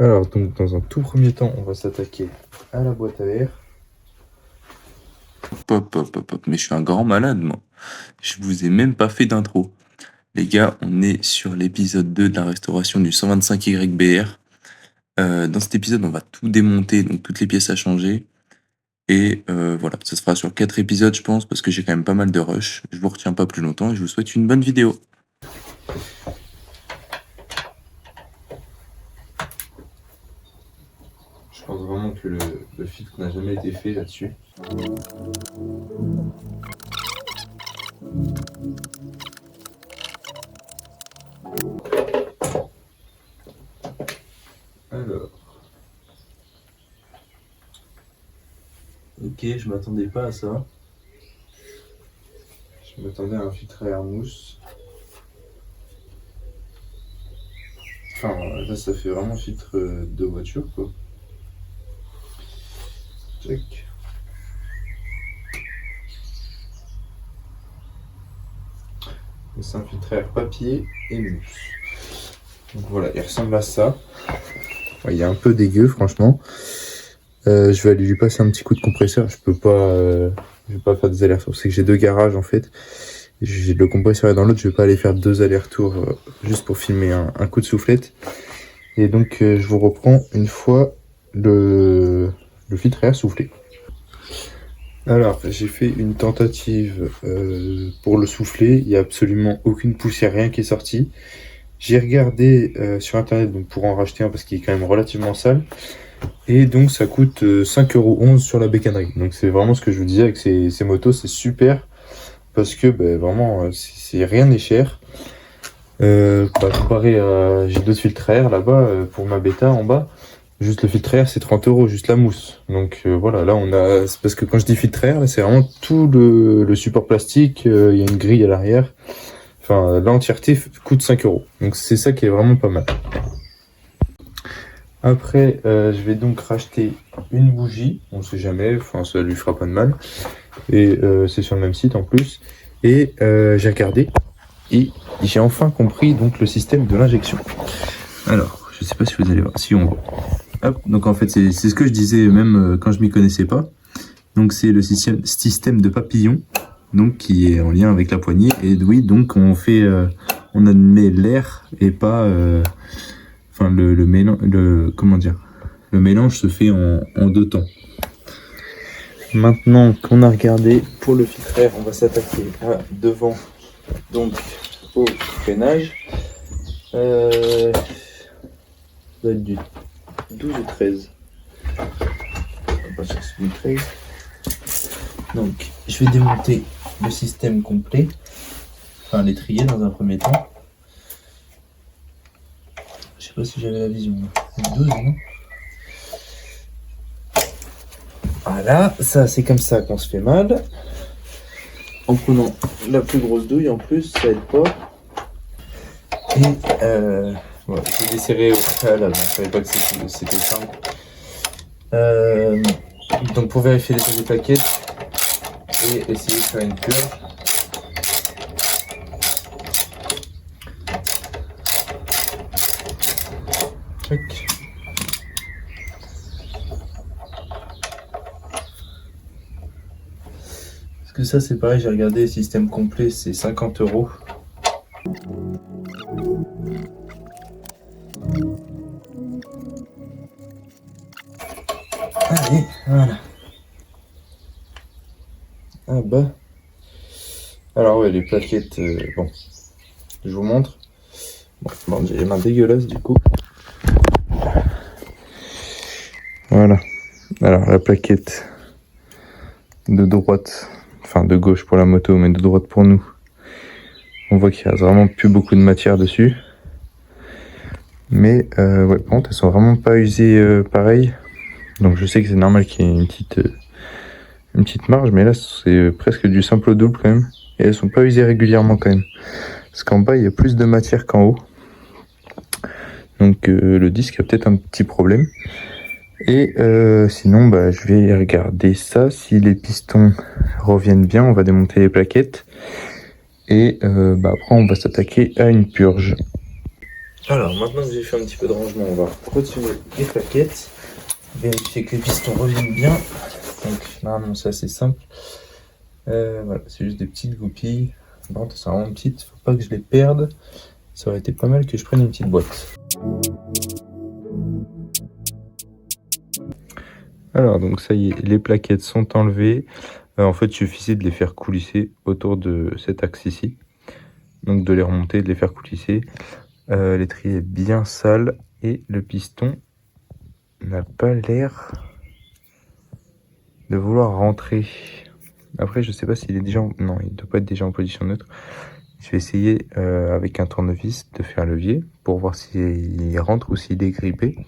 Alors, donc, dans un tout premier temps, on va s'attaquer à la boîte à air. Hop. Mais je suis un grand malade, moi. Je vous ai même pas fait d'intro. Les gars, on est sur l'épisode 2 de la restauration du 125YBR. Dans cet épisode, on va tout démonter, donc toutes les pièces à changer. Et voilà, ça se fera sur 4 épisodes, je pense, parce que j'ai quand même pas mal de rush. Je vous retiens pas plus longtemps et je vous souhaite une bonne vidéo. Je pense vraiment que le filtre n'a jamais été fait là-dessus. Alors. Ok, je m'attendais pas à ça. Je m'attendais à un filtre à air mousse. Enfin, là, ça fait vraiment filtre de voiture, quoi. Check. C'est un filtre à air papier et mousse. Donc voilà, il ressemble à ça. Ouais, il est un peu dégueu, franchement. Je vais aller lui passer un petit coup de compresseur. Je vais pas faire des allers-retours. C'est que j'ai 2 garages en fait. J'ai le compresseur est dans l'autre. Je vais pas aller faire 2 allers-retours juste pour filmer un coup de soufflette. Et donc je vous reprends une fois le filtre à air soufflé. Alors j'ai fait une tentative pour le souffler. Il y a absolument aucune poussière, rien qui est sorti. J'ai regardé sur internet donc pour en racheter un parce qu'il est quand même relativement sale. Et donc ça coûte 5,11€ sur la bécannerie. Donc c'est vraiment ce que je vous disais avec ces motos, c'est super. Parce que vraiment, rien n'est cher. Comparé à... J'ai d'autres filtres à air là-bas, pour ma bêta en bas. Juste le filtre à air c'est 30€, juste la mousse. Donc voilà, là on a... C'est parce que quand je dis filtre à air, là c'est vraiment tout le support plastique. Il y a une grille à l'arrière. Enfin, l'entièreté coûte 5€. Donc c'est ça qui est vraiment pas mal. Après, je vais donc racheter une bougie, on sait jamais, enfin ça lui fera pas de mal. Et c'est sur le même site en plus. Et j'ai regardé et j'ai enfin compris donc le système de l'injection. Alors, je sais pas si vous allez voir, si on voit. Hop, donc en fait c'est ce que je disais même quand je m'y connaissais pas. Donc c'est le système de papillon, donc qui est en lien avec la poignée. Et oui, donc on fait, on admet l'air et pas... Enfin, le mélange, comment dire, le mélange se fait en 2 temps. Maintenant qu'on a regardé pour le filtre air, on va s'attaquer à devant, donc au freinage. Ça doit être du 12 ou 13. On va chercher du 13. Donc, je vais démonter le système complet, enfin l'étrier dans un premier temps. Je sais pas si j'avais la vision. 12, non? Voilà, ça c'est comme ça qu'on se fait mal. En prenant la plus grosse douille en plus, ça aide pas. Et voilà, j'ai desserré au préalable, je savais pas que c'était simple. Donc pour vérifier l'état des plaquettes et essayer de faire une purge. Check. Parce que ça c'est pareil, j'ai regardé, système complet c'est 50€. Allez, voilà. Ah bah. Alors ouais, les plaquettes, bon, je vous montre. Bon, j'ai les mains dégueulasses du coup. Voilà. Alors la plaquette de droite, enfin de gauche pour la moto, mais de droite pour nous. On voit qu'il y a vraiment plus beaucoup de matière dessus. Mais ouais, par contre, elles sont vraiment pas usées pareil. Donc je sais que c'est normal qu'il y ait une petite marge, mais là c'est presque du simple au double quand même. Et elles sont pas usées régulièrement quand même. Parce qu'en bas il y a plus de matière qu'en haut. Donc le disque a peut-être un petit problème. Et sinon je vais regarder ça. Si les pistons reviennent bien, on va démonter les plaquettes. Et après on va s'attaquer à une purge. Alors maintenant que j'ai fait un petit peu de rangement, on va retirer les plaquettes, vérifier que les pistons reviennent bien. Donc normalement c'est assez simple. Voilà, c'est juste des petites goupilles. Bon, c'est vraiment petite, faut pas que je les perde. Ça aurait été pas mal que je prenne une petite boîte. Alors donc ça y est, les plaquettes sont enlevées. En fait, il suffisait de les faire coulisser autour de cet axe ici. Donc de les remonter, de les faire coulisser. L'étrier est bien sale et le piston n'a pas l'air de vouloir rentrer. Après, je sais pas s'il est déjà en... Non, il doit pas être déjà en position neutre. Je vais essayer avec un tournevis de faire levier pour voir s'il rentre ou s'il est grippé.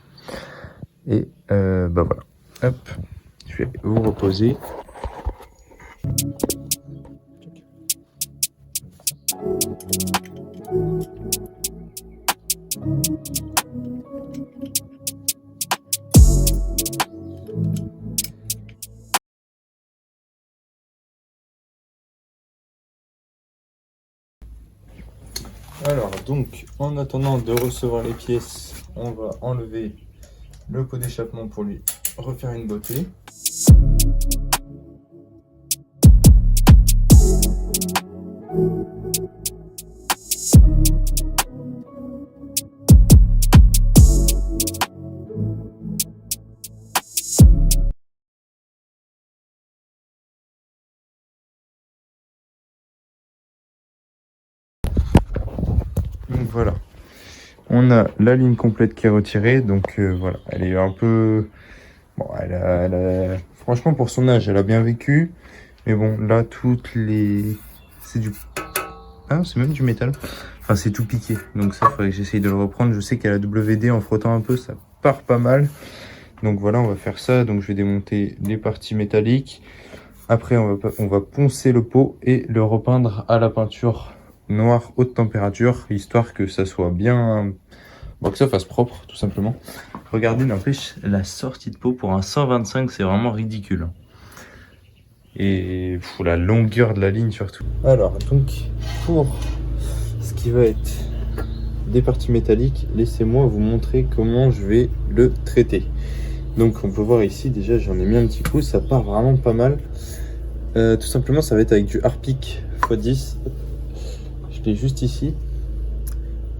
Et bah voilà. Hop, je vais vous reposer. Alors donc, en attendant de recevoir les pièces, on va enlever le pot d'échappement pour lui refaire une beauté. Donc voilà, on a la ligne complète qui est retirée, donc voilà, elle est un peu... Bon, franchement pour son âge, elle a bien vécu, mais bon, là, toutes les... C'est du... Ah, c'est même du métal. Enfin, c'est tout piqué, donc ça, il faudrait que j'essaye de le reprendre. Je sais qu'à la WD, en frottant un peu, ça part pas mal. Donc voilà, on va faire ça, donc je vais démonter les parties métalliques. Après, on va poncer le pot et le repeindre à la peinture noire haute température, histoire que ça soit bien... Bon, que ça fasse propre, tout simplement. Regardez, n'empêche, la sortie de pot pour un 125, c'est vraiment ridicule. Et la longueur de la ligne surtout. Alors, donc, pour ce qui va être des parties métalliques, laissez-moi vous montrer comment je vais le traiter. Donc, on peut voir ici, déjà, j'en ai mis un petit coup, ça part vraiment pas mal. Tout simplement, ça va être avec du Harpic x10. Je l'ai juste ici.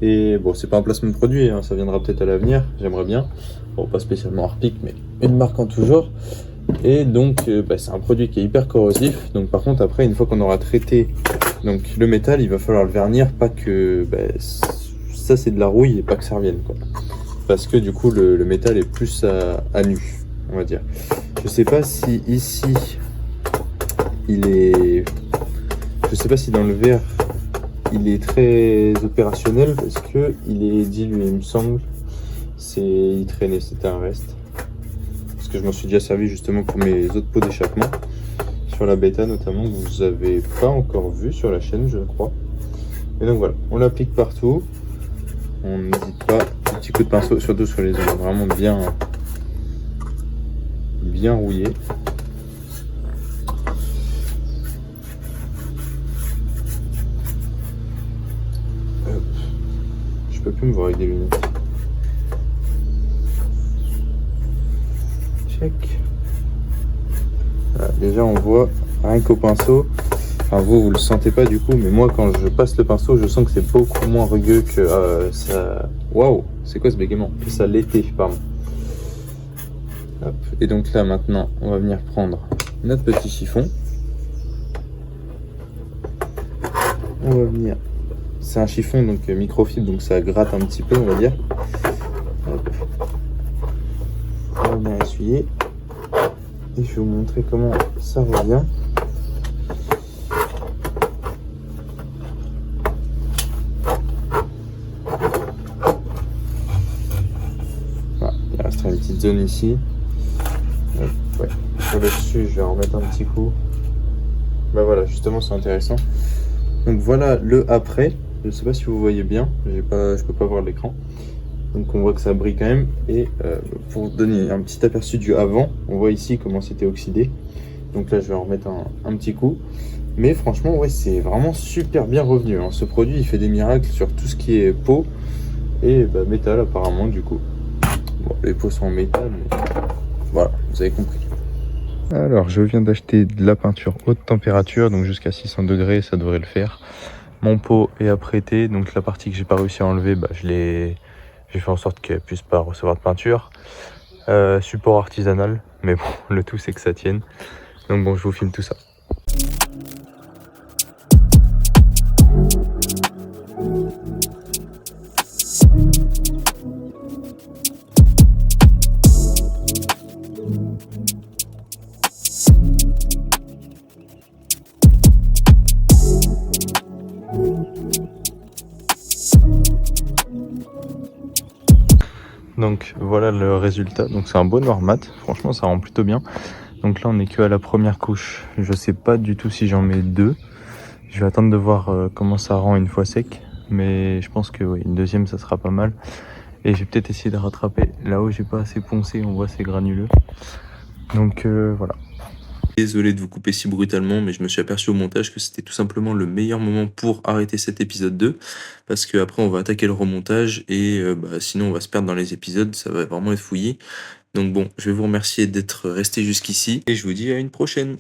Et bon, c'est pas un placement de produit, hein, ça viendra peut-être à l'avenir, j'aimerais bien. Bon, pas spécialement Harpic, mais une marque en tout genre. Et donc, c'est un produit qui est hyper corrosif. Donc, par contre, après, une fois qu'on aura traité donc, le métal, il va falloir le vernir, pas que ça c'est de la rouille et pas que ça revienne, quoi. Parce que du coup, le métal est plus à nu, on va dire. Je sais pas si ici, il est... Je sais pas si dans le verre, il est très opérationnel parce que il est dilué, il me semble. Il traînait, c'était un reste. Parce que je m'en suis déjà servi justement pour mes autres pots d'échappement. Sur la bêta notamment, que vous avez pas encore vu sur la chaîne, je crois. Et donc voilà, on l'applique partout. On n'hésite pas, un petit coup de pinceau, surtout sur les zones vraiment bien rouillées. Hop. Je peux plus me voir avec des lunettes. Check. Voilà, déjà on voit rien qu'au pinceau. Enfin vous le sentez pas du coup, mais moi quand je passe le pinceau, je sens que c'est beaucoup moins rugueux que ça. Waouh, c'est quoi ce bégaiement? Que ça l'était, pardon. Hop. Et donc là maintenant, on va venir prendre notre petit chiffon. On va venir. C'est un chiffon donc microfibre, donc ça gratte un petit peu, on va dire. Hop. On va bien essuyer. Et je vais vous montrer comment ça revient. Voilà, il restera une petite zone ici. Hop, ouais. Sur le dessus, je vais en remettre un petit coup. Bah voilà, justement, c'est intéressant. Donc voilà le après. Je ne sais pas si vous voyez bien, je peux pas voir l'écran. Donc on voit que ça brille quand même. Et pour donner un petit aperçu du avant, on voit ici comment c'était oxydé. Donc là je vais en remettre un petit coup. Mais franchement ouais, c'est vraiment super bien revenu, hein. Ce produit il fait des miracles sur tout ce qui est peau. et métal apparemment du coup. Bon, les pots sont en métal, mais voilà, vous avez compris. Alors, je viens d'acheter de la peinture haute température, donc jusqu'à 600 degrés, ça devrait le faire. Mon pot est apprêté, donc la partie que j'ai pas réussi à enlever, j'ai fait en sorte qu'elle puisse pas recevoir de peinture. Support artisanal, mais bon, le tout c'est que ça tienne. Donc bon, je vous filme tout ça. Donc voilà le résultat, donc c'est un beau noir mat, franchement ça rend plutôt bien. Donc là on est que à la première couche, je sais pas du tout si j'en mets deux. Je vais attendre de voir comment ça rend une fois sec, mais je pense que oui, une deuxième ça sera pas mal. Et j'ai peut-être essayé de rattraper là où j'ai pas assez poncé, on voit c'est granuleux. Donc voilà. Désolé de vous couper si brutalement, mais je me suis aperçu au montage que c'était tout simplement le meilleur moment pour arrêter cet épisode 2, parce que après on va attaquer le remontage et sinon on va se perdre dans les épisodes, ça va vraiment être fouillé. Donc bon, je vais vous remercier d'être resté jusqu'ici et je vous dis à une prochaine.